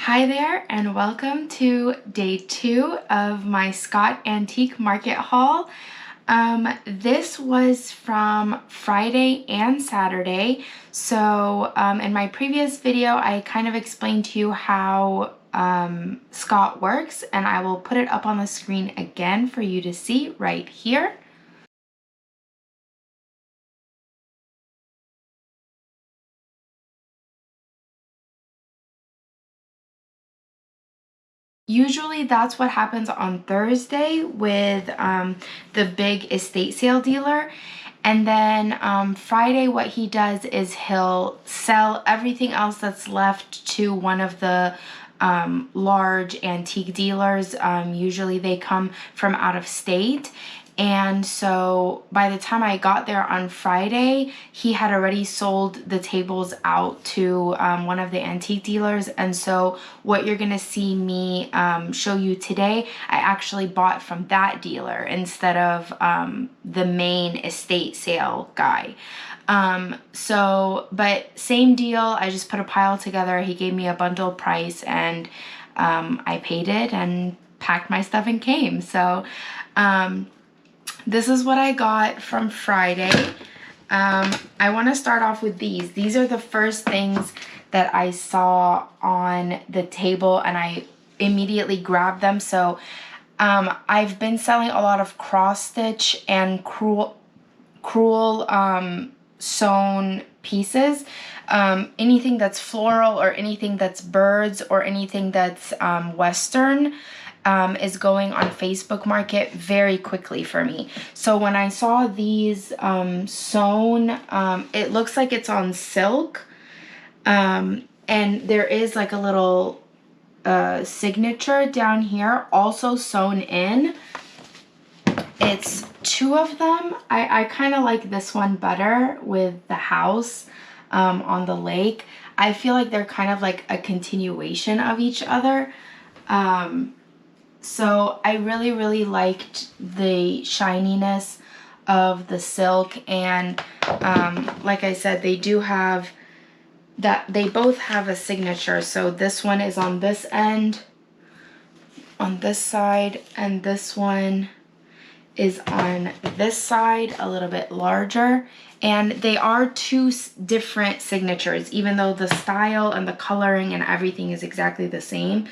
Hi there and welcome to day 2 of my Scott Antique Market haul. This was from Friday and Saturday. So in my previous video, I kind of explained to you how Scott works, and I will put it up on the screen again for you to see right here. Usually that's what happens on Thursday with the big estate sale dealer. And then Friday, what he does is he'll sell everything else that's left to one of the large antique dealers. Usually they come from out of state. And so by the time I got there on Friday, he had already sold the tables out to one of the antique dealers. And so what you're gonna see me show you today, I actually bought from that dealer instead of the main estate sale guy. But same deal, I just put a pile together. He gave me a bundle price and I paid it and packed my stuff and came. So this is what I got from Friday. I want to start off with these. These are the first things that I saw on the table and I immediately grabbed them. So I've been selling a lot of cross stitch and crewel sewn pieces. Anything that's floral or anything that's birds or anything that's Western is going on Facebook Market very quickly for me. So when I saw these sewn, it looks like it's on silk, and there is like a little signature down here also sewn in. It's 2 of them. I kind of like this one better with the house on the lake. I feel like they're kind of like a continuation of each other. So I really liked the shininess of the silk, and like I said, they do have that, they both have a signature. So this one is on this end, on this side, and this one is on this side, a little bit larger. And they are 2 different signatures, even though the style and the coloring and everything is exactly the same.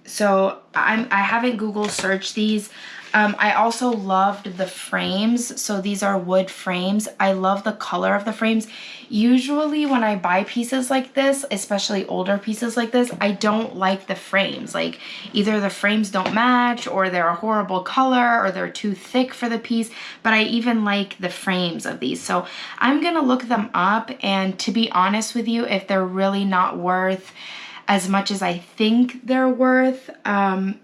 So I haven't Google searched these. I also loved the frames. So these are wood frames. I love the color of the frames. Usually when I buy pieces like this, especially older pieces like this, I don't like the frames. Like either the frames don't match, or they're a horrible color, or they're too thick for the piece. But I even like the frames of these. So I'm gonna look them up, and to be honest with you, if they're really not worth as much as I think they're worth,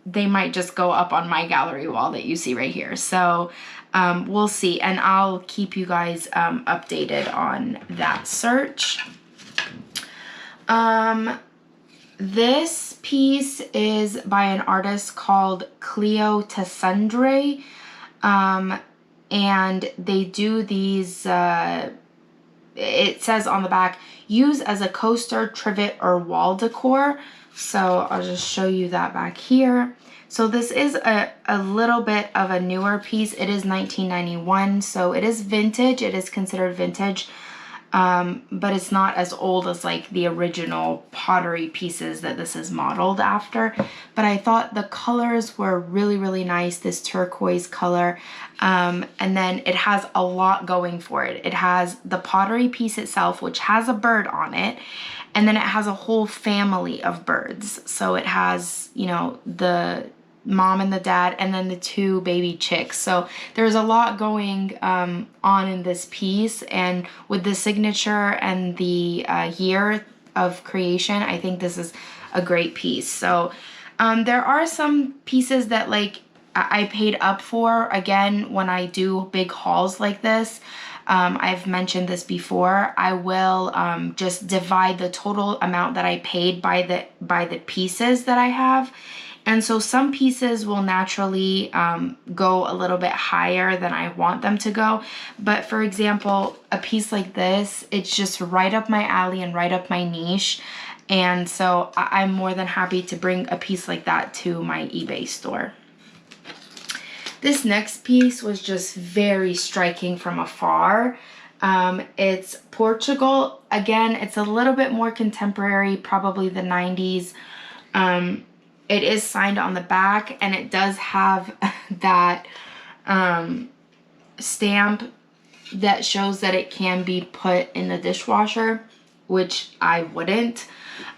they might just go up on my gallery wall that you see right here. So we'll see, and I'll keep you guys updated on that search. This piece is by an artist called Cleo Tassundre, and they do these, it says on the back, use as a coaster, trivet, or wall decor. So I'll just show you that back here. So this is a little bit of a newer piece. It is 1991, so it is vintage. It is considered vintage, but it's not as old as like the original pottery pieces that this is modeled after. But I thought the colors were really nice, this turquoise color. And then it has a lot going for it. It has the pottery piece itself, which has a bird on it. And then it has a whole family of birds. So it has, you know, the mom and the dad, and then the 2 baby chicks. So there's a lot going on in this piece, and with the signature and the year of creation, I think this is a great piece. So there are some pieces that like I paid up for. Again, when I do big hauls like this, I've mentioned this before, I will just divide the total amount that I paid by the pieces that I have. And so some pieces will naturally go a little bit higher than I want them to go. But for example, a piece like this, it's just right up my alley and right up my niche. And so I'm more than happy to bring a piece like that to my eBay store. This next piece was just very striking from afar. It's Portugal. Again, it's a little bit more contemporary, probably the 90s. It is signed on the back, and it does have that stamp that shows that it can be put in the dishwasher, which I wouldn't.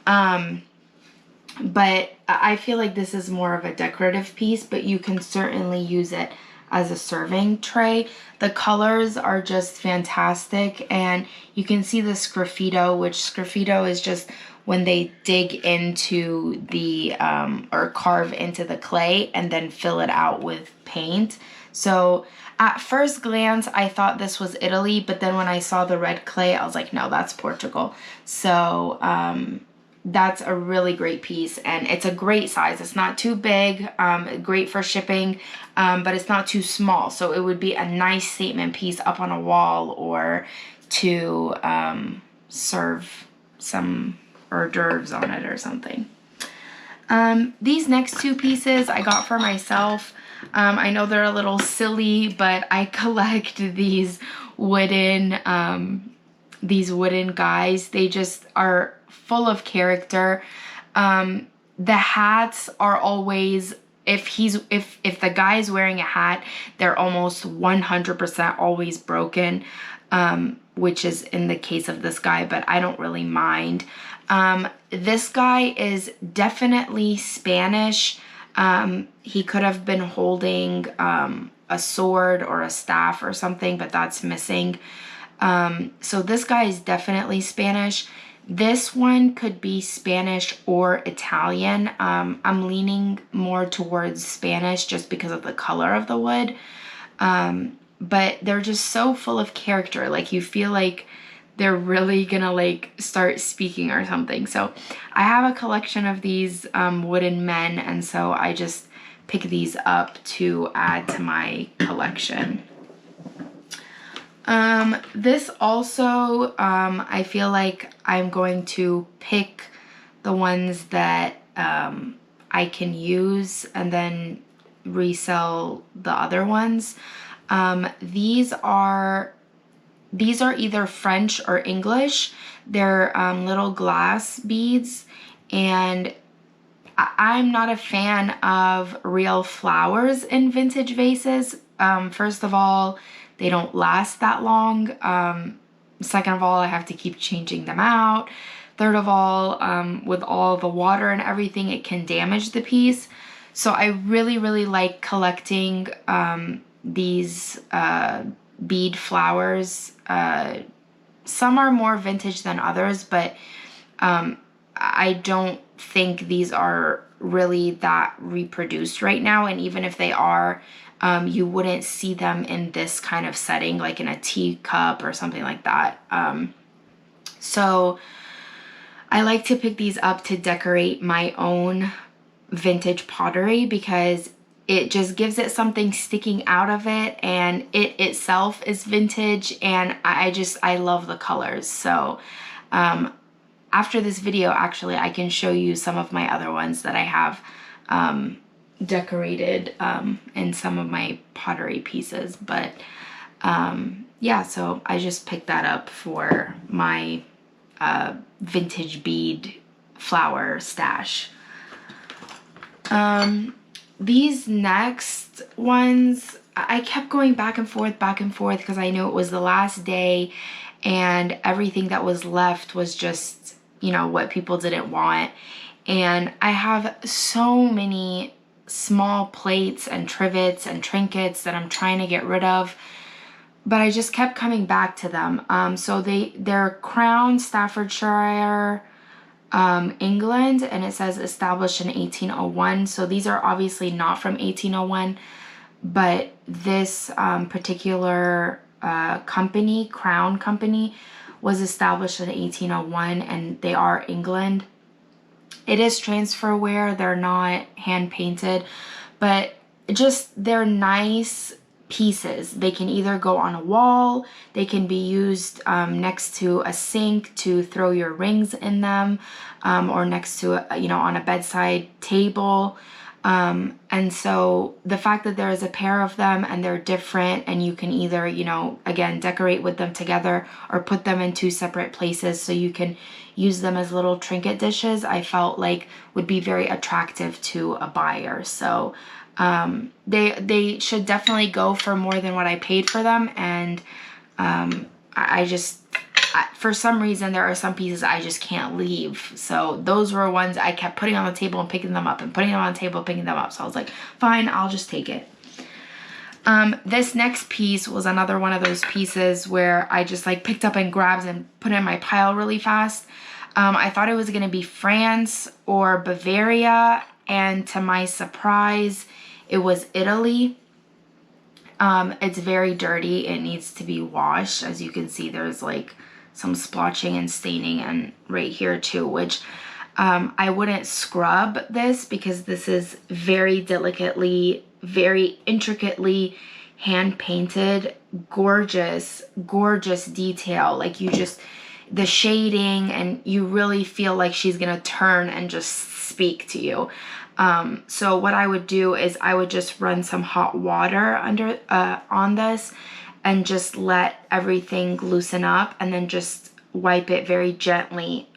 But I feel like this is more of a decorative piece, but you can certainly use it as a serving tray. The colors are just fantastic, and you can see the sgraffito, which sgraffito is just when they dig into the, or carve into the clay and then fill it out with paint. So at first glance, I thought this was Italy, but then when I saw the red clay, I was like, no, that's Portugal. So, that's a really great piece, and it's a great size. It's not too big, great for shipping, but it's not too small. So it would be a nice statement piece up on a wall, or to serve some hors d'oeuvres on it or something. These next two pieces I got for myself. I know they're a little silly, but I collect these wooden guys. They just are full of character. The hats are always, if the guy's wearing a hat, they're almost 100% always broken, which is in the case of this guy, but I don't really mind. This guy is definitely Spanish. He could have been holding a sword or a staff or something, but that's missing. So this guy is definitely Spanish. This one could be Spanish or Italian. I'm leaning more towards Spanish just because of the color of the wood. But they're just so full of character. Like, you feel like they're really gonna like start speaking or something. So I have a collection of these wooden men, and so I just pick these up to add to my collection. This also, I feel like I'm going to pick the ones that I can use and then resell the other ones. These are either French or English. They're little glass beads, and I'm not a fan of real flowers in vintage vases. First of all, they don't last that long. Second of all, I have to keep changing them out. Third of all, with all the water and everything, it can damage the piece. So I really, really like collecting these bead flowers. Some are more vintage than others, but I don't think these are really that reproduced right now. And even if they are, you wouldn't see them in this kind of setting, like in a teacup or something like that. So I like to pick these up to decorate my own vintage pottery, because it just gives it something sticking out of it, and it itself is vintage, and I love the colors. So after this video, actually, I can show you some of my other ones that I have decorated in some of my pottery pieces. But yeah, so I just picked that up for my vintage bead flower stash. These next ones, I kept going back and forth because I knew it was the last day, and everything that was left was just, you know, what people didn't want. And I have so many small plates and trivets and trinkets that I'm trying to get rid of, but I just kept coming back to them. So they're Crown, Staffordshire, England, and it says established in 1801. So these are obviously not from 1801, but this particular company, Crown Company, was established in 1801, and they are England. It is transferware, they're not hand painted, but just they're nice pieces. They can either go on a wall, they can be used next to a sink to throw your rings in them, or next to a, on a bedside table. And so the fact that there is a pair of them and they're different, and you can either, again, decorate with them together or put them in two separate places so you can use them as little trinket dishes, I felt like would be very attractive to a buyer. So they should definitely go for more than what I paid for them. And for some reason, there are some pieces I just can't leave. So those were ones I kept putting on the table and picking them up and putting them on the table, picking them up. So I was like, fine, I'll just take it. This next piece was another one of those pieces where I just like picked up and grabbed and put it in my pile really fast. I thought it was going to be France or Bavaria, and to my surprise, it was Italy. It's very dirty. It needs to be washed. As you can see, there's like some splotching and staining, and right here too, which I wouldn't scrub this because this is very delicately, very intricately hand painted, gorgeous, gorgeous detail. Like the shading, and you really feel like she's gonna turn and just speak to you. So what I would do is I would just run some hot water on this and just let everything loosen up, and then just wipe it very gently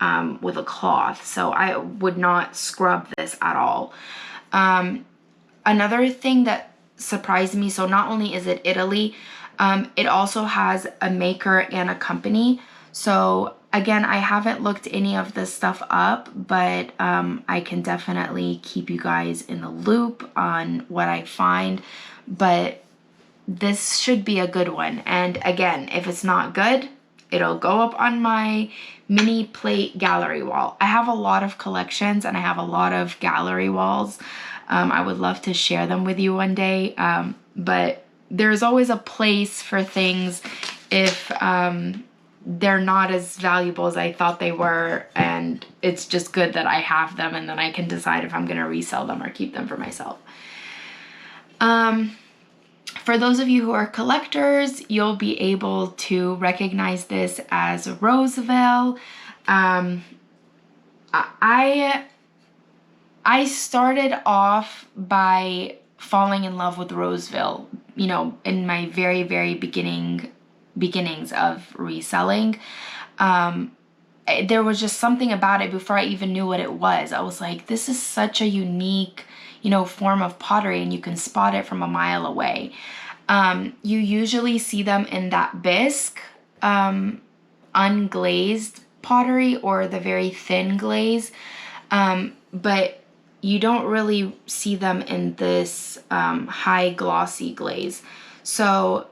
with a cloth. So I would not scrub this at all. Another thing that surprised me, so not only is it Italy, it also has a maker and a company. So again, I haven't looked any of this stuff up, but I can definitely keep you guys in the loop on what I find. But this should be a good one. And again, if it's not good, it'll go up on my mini plate gallery wall. I have a lot of collections and I have a lot of gallery walls. I would love to share them with you one day. But there's always a place for things if they're not as valuable as I thought they were, and it's just good that I have them, and then I can decide if I'm going to resell them or keep them for myself. For those of you who are collectors, you'll be able to recognize this as Roosevelt. I started off by falling in love with Roosevelt, in my very, very beginnings of reselling. There was just something about it before I even knew what it was. I was like, this is such a unique, form of pottery, and you can spot it from a mile away. You usually see them in that bisque, unglazed pottery, or the very thin glaze. But you don't really see them in this high glossy glaze. So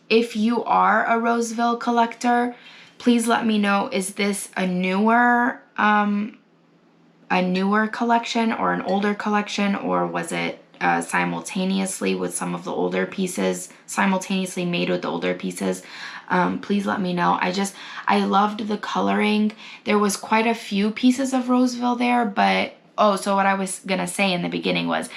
if you are a Roosevelt collector, please let me know, is this a newer collection or an older collection, or was it simultaneously with some of the older pieces, simultaneously made with the older pieces? Please let me know. I loved the coloring. There was quite a few pieces of Roosevelt there, but so what I was gonna say in the beginning was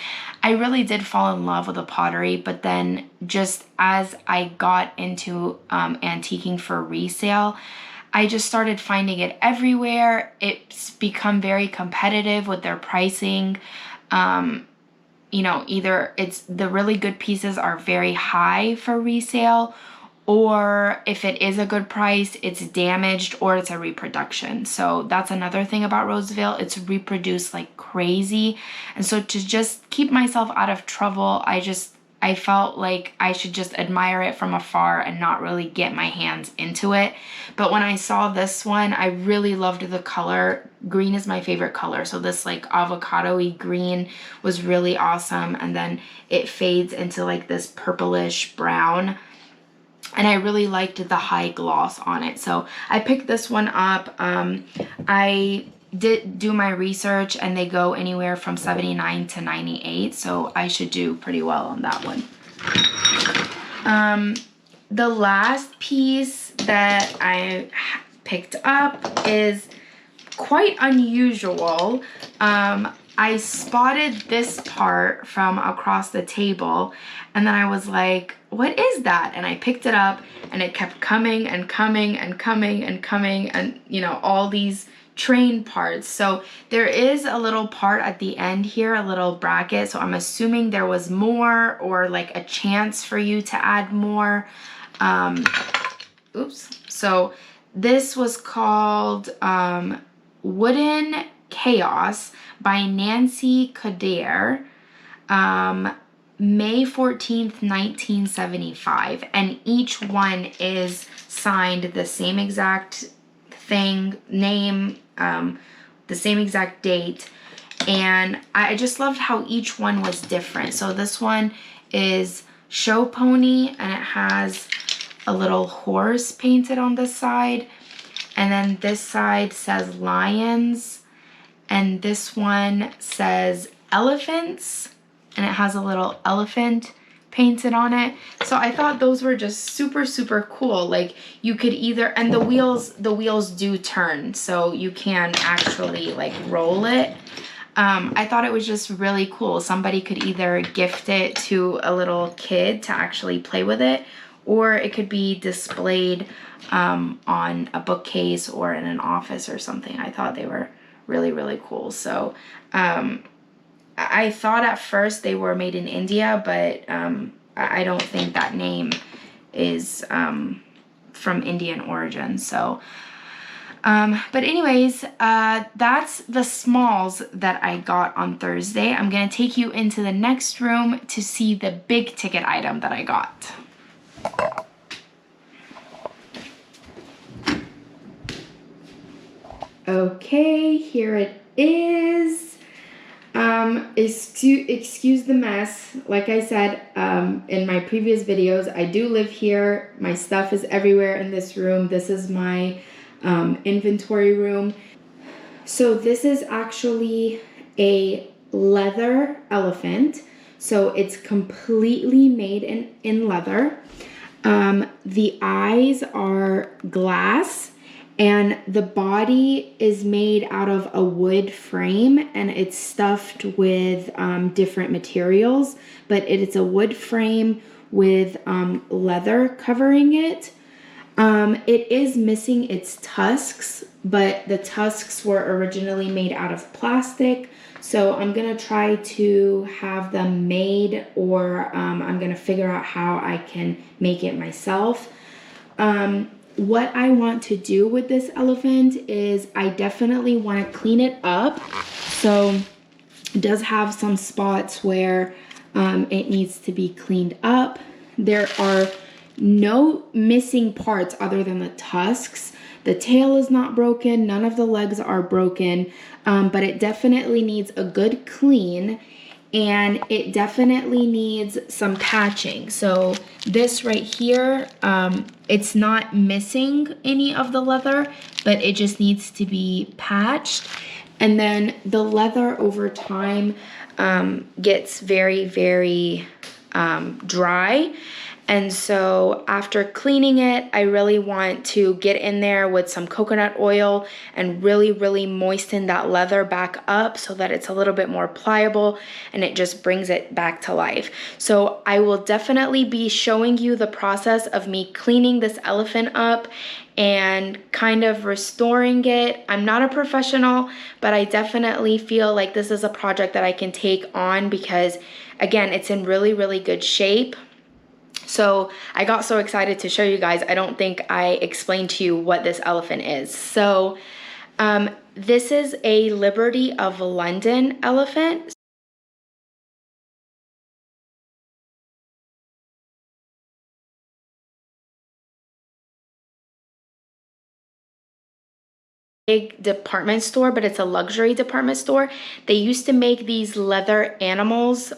I really did fall in love with the pottery, but then just as I got into antiquing for resale, I just started finding it everywhere. It's become very competitive with their pricing. Either it's the really good pieces are very high for resale, or if it is a good price, it's damaged or it's a reproduction. So that's another thing about Roosevelt. It's reproduced like crazy. And so to just keep myself out of trouble, I felt like I should just admire it from afar and not really get my hands into it. But when I saw this one, I really loved the color. Green is my favorite color. So this like avocado-y green was really awesome. And then it fades into like this purplish brown. And I really liked the high gloss on it. So I picked this one up. I did do my research, and they go anywhere from $79 to $98. So I should do pretty well on that one. The last piece that I picked up is quite unusual. I spotted this part from across the table, and then I was like, what is that? And I picked it up, and it kept coming and coming and coming and coming, and you know, all these train parts. So there is a little part at the end here, a little bracket, so I'm assuming there was more, or like a chance for you to add more. Oops. So this was called Wooden Chaos by Nancy Coderre, May 14th, 1975. And each one is signed the same exact thing, name, the same exact date. And I just loved how each one was different. So this one is Show Pony, and it has a little horse painted on this side. And then this side says lions. And this one says elephants. And it has a little elephant painted on it. So I thought those were just super, super cool. Like you could either, and the wheels do turn, so you can actually like roll it. I thought it was just really cool. Somebody could either gift it to a little kid to actually play with it, or it could be displayed on a bookcase or in an office or something. I thought they were really, really cool. So I thought at first they were made in India, but I don't think that name is from Indian origin. So, but anyways, that's the smalls that I got on Thursday. I'm gonna take you into the next room to see the big ticket item that I got. Okay, here it is. Excuse the mess. Like I said in my previous videos, I do live here. My stuff is everywhere in this room. This is my inventory room. So this is actually a leather elephant. So it's completely made in leather. The eyes are glass. And the body is made out of a wood frame, and it's stuffed with different materials, but it's a wood frame with leather covering it. It is missing its tusks, but the tusks were originally made out of plastic. So I'm gonna try to have them made, or I'm gonna figure out how I can make it myself. What I want to do with this elephant is I definitely want to clean it up. So it does have some spots where it needs to be cleaned up. There are no missing parts other than the tusks. The tail is not broken. None of the legs are broken, but it definitely needs a good clean. And it definitely needs some patching. So this right here, it's not missing any of the leather, but it just needs to be patched. And then the leather over time gets very, very dry. And so after cleaning it, I really want to get in there with some coconut oil and really, really moisten that leather back up so that it's a little bit more pliable and it just brings it back to life. So I will definitely be showing you the process of me cleaning this elephant up and kind of restoring it. I'm not a professional, but I definitely feel like this is a project that I can take on because, again, it's in really, really good shape. So I got so excited to show you guys. I don't think I explained to you what this elephant is. So this is a Liberty of London elephant. Big department store, but it's a luxury department store. They used to make these leather animals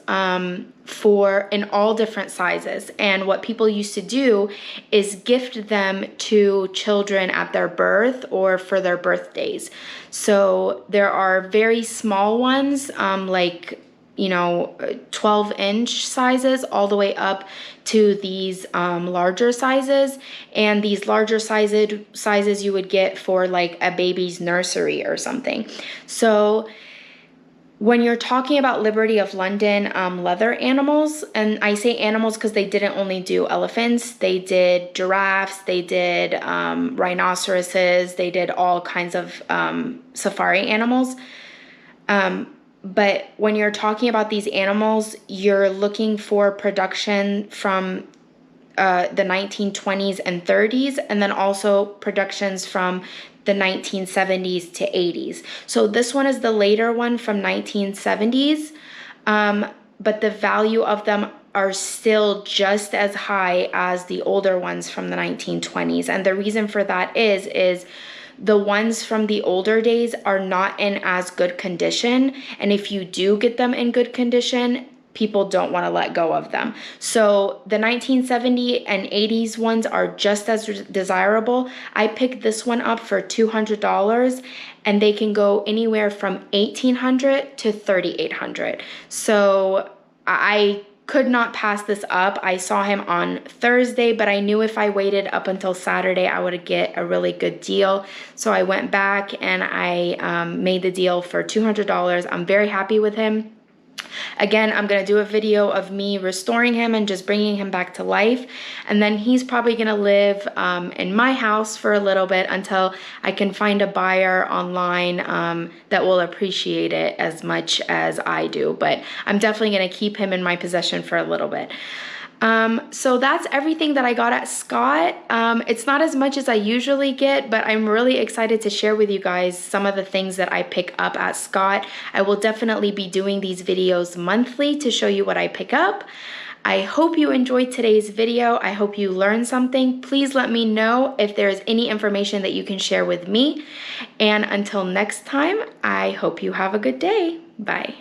in all different sizes, and what people used to do is gift them to children at their birth or for their birthdays. So there are very small ones, like 12-inch sizes all the way up to these larger sizes. And these larger sizes you would get for like a baby's nursery or something. So when you're talking about Liberty of London leather animals, and I say animals because they didn't only do elephants, they did giraffes, they did rhinoceroses, they did all kinds of safari animals. But when you're talking about these animals, you're looking for production from the 1920s and 30s, and then also productions from the 1970s to 80s. So this one is the later one from 1970s, but the value of them are still just as high as the older ones from the 1920s. And the reason for that is the ones from the older days are not in as good condition. And if you do get them in good condition, people don't want to let go of them. So the 1970 and 80s ones are just as desirable. I picked this one up for $200, and they can go anywhere from $1,800 to $3,800. So I could not pass this up. I saw him on Thursday, but I knew if I waited up until Saturday, I would get a really good deal. So I went back and I made the deal for $200. I'm very happy with him. Again, I'm going to do a video of me restoring him and just bringing him back to life. And then he's probably going to live in my house for a little bit until I can find a buyer online that will appreciate it as much as I do. But I'm definitely going to keep him in my possession for a little bit. So that's everything that I got at Scott. It's not as much as I usually get, but I'm really excited to share with you guys some of the things that I pick up at Scott. I will definitely be doing these videos monthly to show you what I pick up. I hope you enjoyed today's video. I hope you learned something. Please let me know if there's any information that you can share with me. And until next time, I hope you have a good day. Bye.